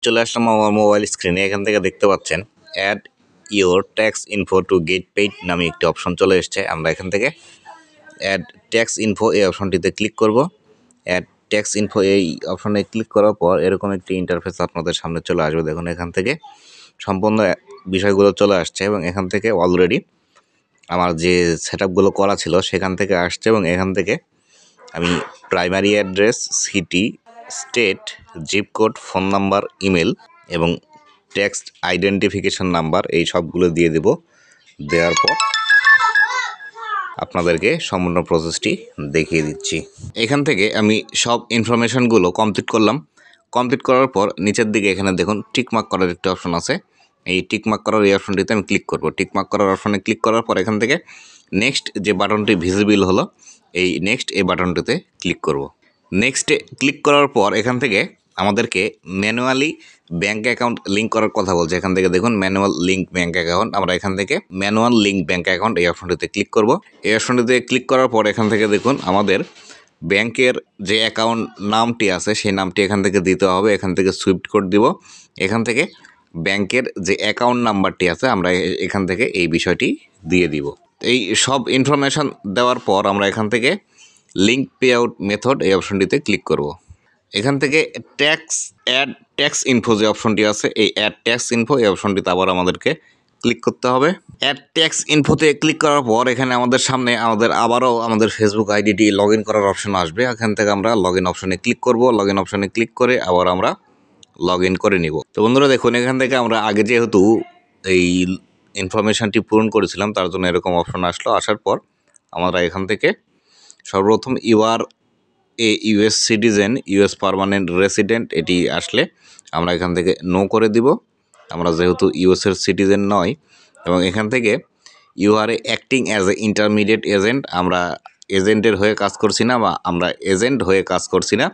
চলে আসলাম আমার মোবাইল স্ক্রিনে। এখান থেকে দেখতে পাচ্ছেন add your tax info to get paid নামে একটি অপশন চলে এসেছে। আমরা এখান থেকে অ্যাড ট্যাক্স ইনফো এই অপশনটিতে ক্লিক করব। অ্যাড ট্যাক্স ইনফো এই অপশনে ক্লিক করার পর এরকম একটি ইন্টারফেস আপনাদের সামনে চলে আসবে। দেখুন এখান থেকে সম্পূর্ণ বিষয়গুলো চলে আসছে এবং এখান থেকে অলরেডি আমার যে সেটআপগুলো করা ছিল সেখান থেকে আসছে এবং এখান থেকে আমি primary address, city, state, zip code, phone number, email এবং ট্যাক্স আইডেন্টিফিকেশন নাম্বার এই সবগুলো দিয়ে দেব। দেওয়ার পর আপনাদেরকে সম্পূর্ণ প্রসেসটি দেখিয়ে দিচ্ছি। এখান থেকে আমি সব ইনফরমেশনগুলো কমপ্লিট করলাম। কমপ্লিট করার পর নিচের দিকে এখানে দেখুন টিকমার্ক করার একটি অপশন আছে। এই টিকমার্ক করার এই অপশনটিতে আমি ক্লিক করব। টিকমার্ক করার অপশনে ক্লিক করার পর এখান থেকে নেক্সট যে বাটনটি ভিজিবল হলো এই নেক্সট এই বাটনটিতে ক্লিক করব। নেক্সটে ক্লিক করার পর এখান থেকে আমাদেরকে ম্যানুয়ালি ব্যাঙ্ক অ্যাকাউন্ট লিঙ্ক করার কথা বলছে। এখান থেকে দেখুন ম্যানুয়াল লিঙ্ক ব্যাঙ্ক অ্যাকাউন্ট। আমরা এখান থেকে ম্যানুয়াল লিঙ্ক ব্যাঙ্ক অ্যাকাউন্ট এই অপশনটিতে ক্লিক করব। এই অপশনটিতে ক্লিক করার পর এখান থেকে দেখুন আমাদের ব্যাংকের যে অ্যাকাউন্ট নামটি আছে সেই নামটি এখান থেকে দিতে হবে। এখান থেকে সুইফট কোড দিব। এখান থেকে ব্যাংকের যে অ্যাকাউন্ট নাম্বারটি আছে আমরা এখান থেকে এই বিষয়টি দিয়ে দিব। এই সব ইনফরমেশান দেওয়ার পর আমরা এখান থেকে লিঙ্ক পে আউট মেথড এই অপশনটিতে ক্লিক করব। এখান থেকে ট্যাক্স ইনফো যে অপশনটি আছে এই অ্যাড ট্যাক্স ইনফো এই অপশনটিতে আবার আমাদেরকে ক্লিক করতে হবে। অ্যাড ট্যাক্স ইনফোতে ক্লিক করার পর এখানে আমাদের সামনে আবারও আমাদের ফেসবুক আইডিটি লগ ইন করার অপশন আসবে। এখান থেকে আমরা লগ ইন অপশনে ক্লিক করব। লগ ইন অপশনে ক্লিক করে আবার আমরা লগ ইন করে নিব। তো বন্ধুরা দেখুন এখান থেকে আমরা আগে যেহেতু এই ইনফরমেশানটি পূরণ করেছিলাম তার জন্য এরকম অপশন আসলো। আসার পর আমরা এখান থেকে সর্বপ্রথম you're a US citizen, US permanent resident এটি আসলে আমরা এখান থেকে নো করে দিব। আমরা যেহেতু ইউএসের সিটিজেন নয় এবং এখান থেকে you are a acting as a intermediate agent, আমরা এজেন্টের হয়ে কাজ করছি না বা আমরা এজেন্ট হয়ে কাজ করছি না,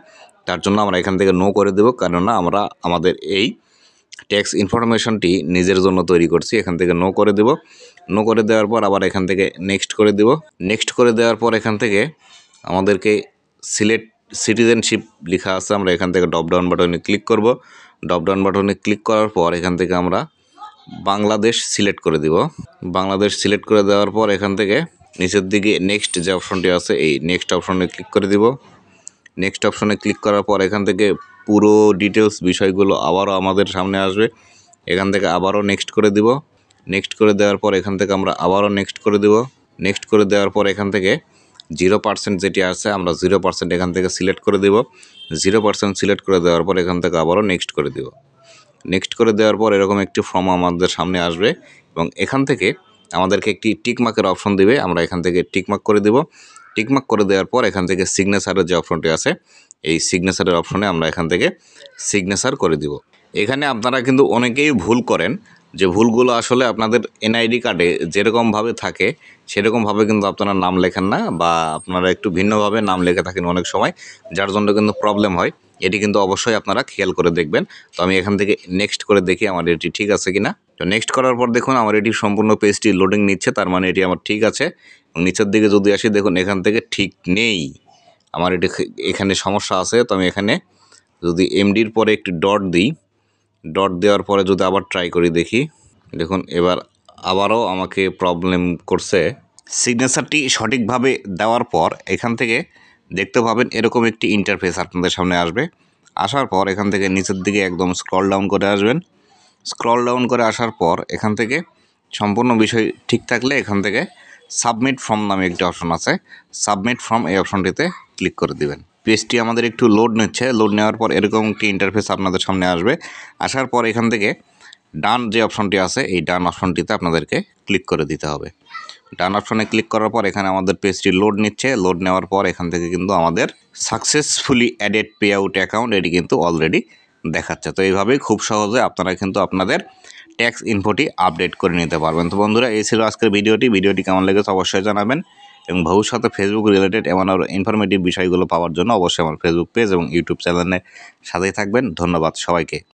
তার জন্য আমরা এখান থেকে নো করে দেব। কেননা আমরা আমাদের এই ট্যাক্স ইনফরমেশনটি নিজের জন্য তৈরি করছি। এখান থেকে নো করে দেব। নো করে দেওয়ার পর আবার এখান থেকে নেক্সট করে দেব। নেক্সট করে দেওয়ার পর এখান থেকে আমাদেরকে সিলেক্ট সিটিজেনশিপ লেখা আছে, আমরা এখান থেকে ড্রপ ডাউন বাটনে ক্লিক করব। ড্রপ ডাউন বাটনে ক্লিক করার পর এখান থেকে আমরা বাংলাদেশ সিলেক্ট করে দিব। বাংলাদেশ সিলেক্ট করে দেওয়ার পর এখান থেকে নিচের দিকে নেক্সট যে অপশনটি আছে এই নেক্সট অপশনে ক্লিক করে দিব। নেক্সট অপশনে ক্লিক করার পর এখান থেকে পুরো ডিটেলস বিষয়গুলো আবারও আমাদের সামনে আসবে। এখান থেকে আবারও নেক্সট করে দিব। নেক্সট করে দেওয়ার পর এখান থেকে আমরা আবারও নেক্সট করে দিব। নেক্সট করে দেওয়ার পর এখান থেকে 0% যেটি আছে আমরা 0% এখান থেকে সিলেক্ট করে দেব। 0% সিলেক্ট করে দেওয়ার পর এখান থেকে আবারও নেক্সট করে দেব। নেক্সট করে দেওয়ার পর এরকম একটি ফর্ম আমাদের সামনে আসবে এবং এখান থেকে আমাদেরকে একটি টিকমার্কের অপশন দিবে। আমরা এখান থেকে টিকমার্ক করে দেব। টিকমার্ক করে দেওয়ার পর এখান থেকে সিগনেচারের যে অপশনটি আছে এই সিগনেচারের অপশনে আমরা এখান থেকে সিগনেচার করে দিব। এখানে আপনারা কিন্তু অনেকেই ভুল করেন, যে ভুলগুলো আসলে আপনাদের এনআইডি কার্ডে যেরকমভাবে থাকে সেরকমভাবে কিন্তু আপনারা নাম লেখেন না বা আপনারা একটু ভিন্নভাবে নাম লেখে থাকেন অনেক সময়, যার জন্য কিন্তু প্রবলেম হয়। এটি কিন্তু অবশ্যই আপনারা খেয়াল করে দেখবেন। তো আমি এখান থেকে নেক্সট করে দেখি আমার এটি ঠিক আছে কিনা। তো নেক্সট করার পর দেখুন আমার এটি সম্পূর্ণ পেজটি লোডিং নিচ্ছে, তার মানে এটি আমার ঠিক আছে। এবং নিচের দিকে যদি আসি দেখুন এখান থেকে ঠিক নেই, আমার এটি এখানে সমস্যা আছে। তো আমি এখানে যদি এমডির পরে একটি ডট দিই, ডট দেওয়ার পরে যদি আবার ট্রাই করি দেখি, দেখুন এবার আবারও আমাকে প্রবলেম করছে। সিগনেচারটি সঠিকভাবে দেওয়ার পর এখান থেকে দেখতে পাবেন এরকম একটি ইন্টারফেস আপনাদের সামনে আসবে। আসার পর এখান থেকে নিচের দিকে একদম স্ক্রল ডাউন করে আসবেন। স্ক্রল ডাউন করে আসার পর এখান থেকে সম্পূর্ণ বিষয় ঠিক থাকলে এখান থেকে সাবমিট ফর্ম নামে একটি অপশন আছে, সাবমিট ফর্ম এই অপশনটিতে ক্লিক করে দিবেন। পেজটি আমাদের একটু লোড নিচ্ছে। লোড নেওয়ার পর এরকম একটি ইন্টারফেস আপনাদের সামনে আসবে। আসার পর এখান থেকে ডান যে অপশনটি আছে এই ডান অপশনটিতে আপনাদেরকে ক্লিক করে দিতে হবে। ডান অপশনে ক্লিক করার পর এখানে আমাদের পেজটি লোড নিচ্ছে। লোড নেওয়ার পর এখান থেকে কিন্তু আমাদের successfully added pay out account এটি কিন্তু অলরেডি দেখাচ্ছে। তো এইভাবেই খুব সহজে আপনারা কিন্তু আপনাদের ট্যাক্স ইনফোটি আপডেট করে নিতে পারবেন। তো বন্ধুরা এই ছিল আজকের ভিডিওটি কেমন লেগেছে অবশ্যই জানাবেন এবং ভবিষ্যতে ফেসবুক রিলেটেড এমন আরও ইনফরমেটিভ বিষয়গুলো পাওয়ার জন্য অবশ্যই আমার ফেসবুক পেজ এবং ইউটিউব চ্যানেলের সাথেই থাকবেন। ধন্যবাদ সবাইকে।